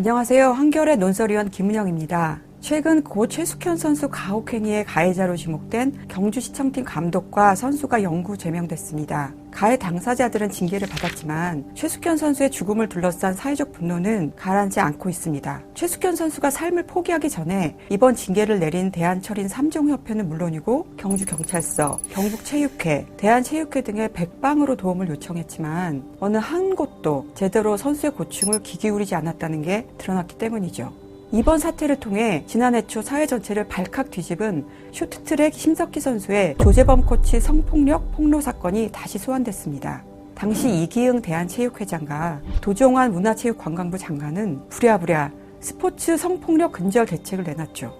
안녕하세요. 한겨레 논설위원 김은영입니다. 최근 고 최숙현 선수 가혹행위의 가해자로 지목된 경주시청팀 감독과 선수가 영구 제명됐습니다. 가해 당사자들은 징계를 받았지만 최숙현 선수의 죽음을 둘러싼 사회적 분노는 가라앉지 않고 있습니다. 최숙현 선수가 삶을 포기하기 전에 이번 징계를 내린 대한철인 3종 협회는 물론이고 경주경찰서, 경북체육회, 대한체육회 등의 백방으로 도움을 요청했지만 어느 한 곳도 제대로 선수의 고충을 귀 기울이지 않았다는 게 드러났기 때문이죠. 이번 사태를 통해 지난해 초 사회 전체를 발칵 뒤집은 쇼트트랙 심석희 선수의 조재범 코치 성폭력 폭로 사건이 다시 소환됐습니다. 당시 이기흥 대한체육회장과 도종환 문화체육관광부 장관은 부랴부랴 스포츠 성폭력 근절 대책을 내놨죠.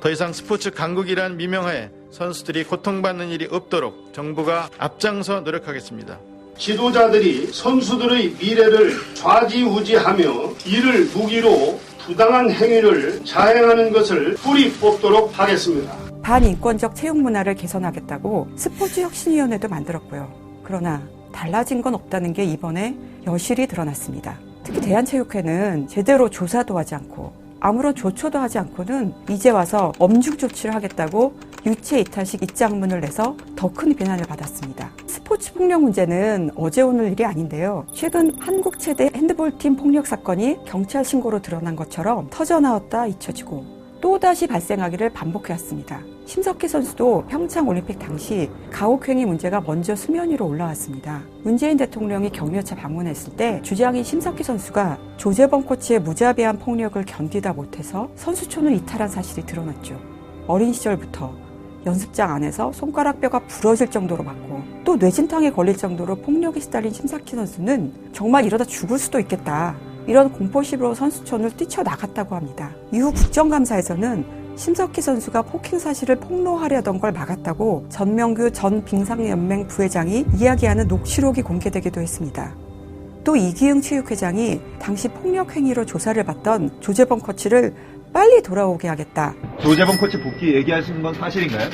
더 이상 스포츠 강국이란 미명하에 선수들이 고통받는 일이 없도록 정부가 앞장서 노력하겠습니다. 지도자들이 선수들의 미래를 좌지우지하며 이를 무기로 부당한 행위를 자행하는 것을 뿌리 뽑도록 하겠습니다. 반인권적 체육 문화를 개선하겠다고 스포츠혁신위원회도 만들었고요. 그러나 달라진 건 없다는 게 이번에 여실히 드러났습니다. 특히 대한체육회는 제대로 조사도 하지 않고 아무런 조처도 하지 않고는 이제 와서 엄중 조치를 하겠다고 유체 이탈식 입장문을 내서 더 큰 비난을 받았습니다. 스포츠 폭력 문제는 어제 오늘 일이 아닌데요. 최근 한국 최대 핸드볼팀 폭력 사건이 경찰 신고로 드러난 것처럼 터져나왔다 잊혀지고 또다시 발생하기를 반복해왔습니다. 심석희 선수도 평창올림픽 당시 가혹행위 문제가 먼저 수면 위로 올라왔습니다. 문재인 대통령이 격려차 방문했을 때 주장인 심석희 선수가 조재범 코치의 무자비한 폭력을 견디다 못해서 선수촌을 이탈한 사실이 드러났죠. 어린 시절부터 연습장 안에서 손가락뼈가 부러질 정도로 맞고 또 뇌진탕에 걸릴 정도로 폭력에 시달린 심석희 선수는 정말 이러다 죽을 수도 있겠다. 이런 공포심으로 선수촌을 뛰쳐나갔다고 합니다. 이후 국정감사에서는 심석희 선수가 폭행 사실을 폭로하려던 걸 막았다고 전명규 전 빙상연맹 부회장이 이야기하는 녹취록이 공개되기도 했습니다. 또 이기흥 체육회장이 당시 폭력 행위로 조사를 받던 조재범 코치를 빨리 돌아오게 하겠다. 조재범 코치 복귀 얘기하시는 건 사실인가요?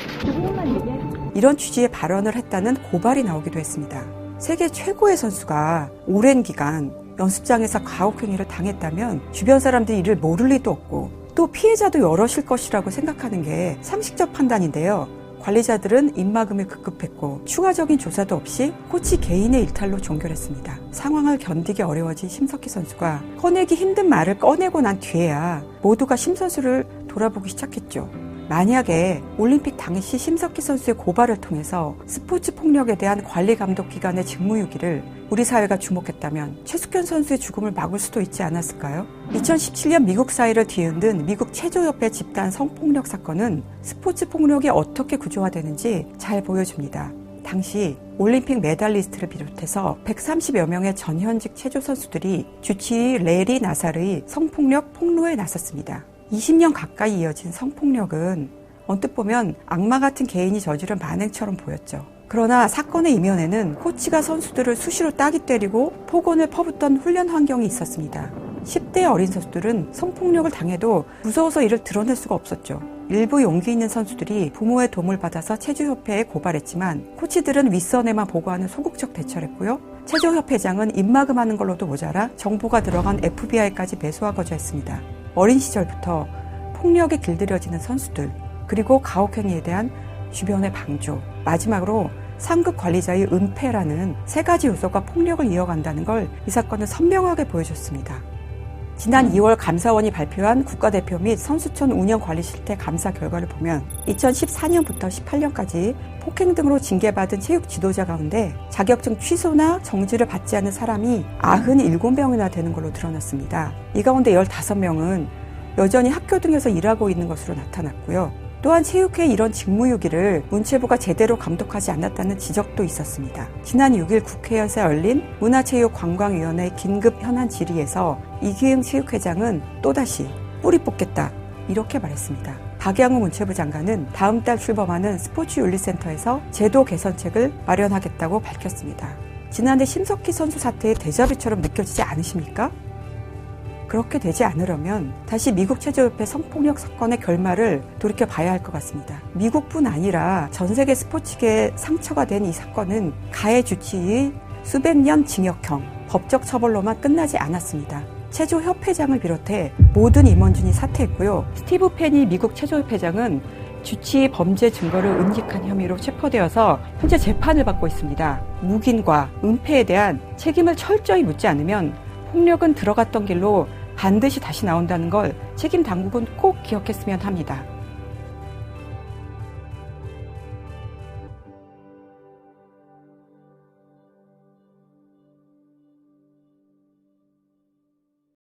이런 취지의 발언을 했다는 고발이 나오기도 했습니다. 세계 최고의 선수가 오랜 기간 연습장에서 가혹행위를 당했다면 주변 사람들이 이를 모를 리도 없고 또 피해자도 여럿일 것이라고 생각하는 게 상식적 판단인데요. 관리자들은 입막음이 급급했고 추가적인 조사도 없이 코치 개인의 일탈로 종결했습니다. 상황을 견디기 어려워진 심석희 선수가 꺼내기 힘든 말을 꺼내고 난 뒤에야 모두가 심 선수를 돌아보기 시작했죠. 만약에 올림픽 당시 심석희 선수의 고발을 통해서 스포츠 폭력에 대한 관리 감독 기관의 직무유기를 우리 사회가 주목했다면 최숙현 선수의 죽음을 막을 수도 있지 않았을까요? 2017년 미국 사회를 뒤흔든 미국 체조협회 집단 성폭력 사건은 스포츠 폭력이 어떻게 구조화되는지 잘 보여줍니다. 당시 올림픽 메달리스트를 비롯해서 130여 명의 전현직 체조 선수들이 주치의 레리 나살의 성폭력 폭로에 나섰습니다. 20년 가까이 이어진 성폭력은 언뜻 보면 악마 같은 개인이 저지른 만행처럼 보였죠. 그러나 사건의 이면에는 코치가 선수들을 수시로 따기 때리고 폭언을 퍼붓던 훈련 환경이 있었습니다. 10대 어린 선수들은 성폭력을 당해도 무서워서 이를 드러낼 수가 없었죠. 일부 용기 있는 선수들이 부모의 도움을 받아서 체조협회에 고발했지만 코치들은 윗선에만 보고하는 소극적 대처를 했고요. 체조협회장은 입막음하는 걸로도 모자라 정보가 들어간 FBI까지 매수하고자 했습니다. 어린 시절부터 폭력에 길들여지는 선수들, 그리고 가혹행위에 대한 주변의 방조, 마지막으로 상급 관리자의 은폐라는 세 가지 요소가 폭력을 이어간다는 걸 이 사건은 선명하게 보여줬습니다. 지난 2월 감사원이 발표한 국가대표 및 선수촌 운영관리 실태 감사 결과를 보면 2014년부터 18년까지 폭행 등으로 징계받은 체육 지도자 가운데 자격증 취소나 정지를 받지 않은 사람이 97명이나 되는 걸로 드러났습니다. 이 가운데 15명은 여전히 학교 등에서 일하고 있는 것으로 나타났고요. 또한 체육회의 이런 직무유기를 문체부가 제대로 감독하지 않았다는 지적도 있었습니다. 지난 6일 국회에서 열린 문화체육관광위원회 긴급 현안 질의에서 이기흥 체육회장은 또다시 뿌리 뽑겠다 이렇게 말했습니다. 박양우 문체부 장관은 다음 달 출범하는 스포츠윤리센터에서 제도 개선책을 마련하겠다고 밝혔습니다. 지난해 심석희 선수 사태의 데자뷰처럼 느껴지지 않으십니까? 그렇게 되지 않으려면 다시 미국 체조협회 성폭력 사건의 결말을 돌이켜봐야 할 것 같습니다. 미국뿐 아니라 전 세계 스포츠계에 상처가 된 이 사건은 가해 주치의 수백 년 징역형, 법적 처벌로만 끝나지 않았습니다. 체조협회장을 비롯해 모든 임원진이 사퇴했고요. 스티브 펜이 미국 체조협회장은 주치 범죄 증거를 은닉한 혐의로 체포되어서 현재 재판을 받고 있습니다. 묵인과 은폐에 대한 책임을 철저히 묻지 않으면 폭력은 들어갔던 길로 반드시 다시 나온다는 걸 책임 당국은 꼭 기억했으면 합니다.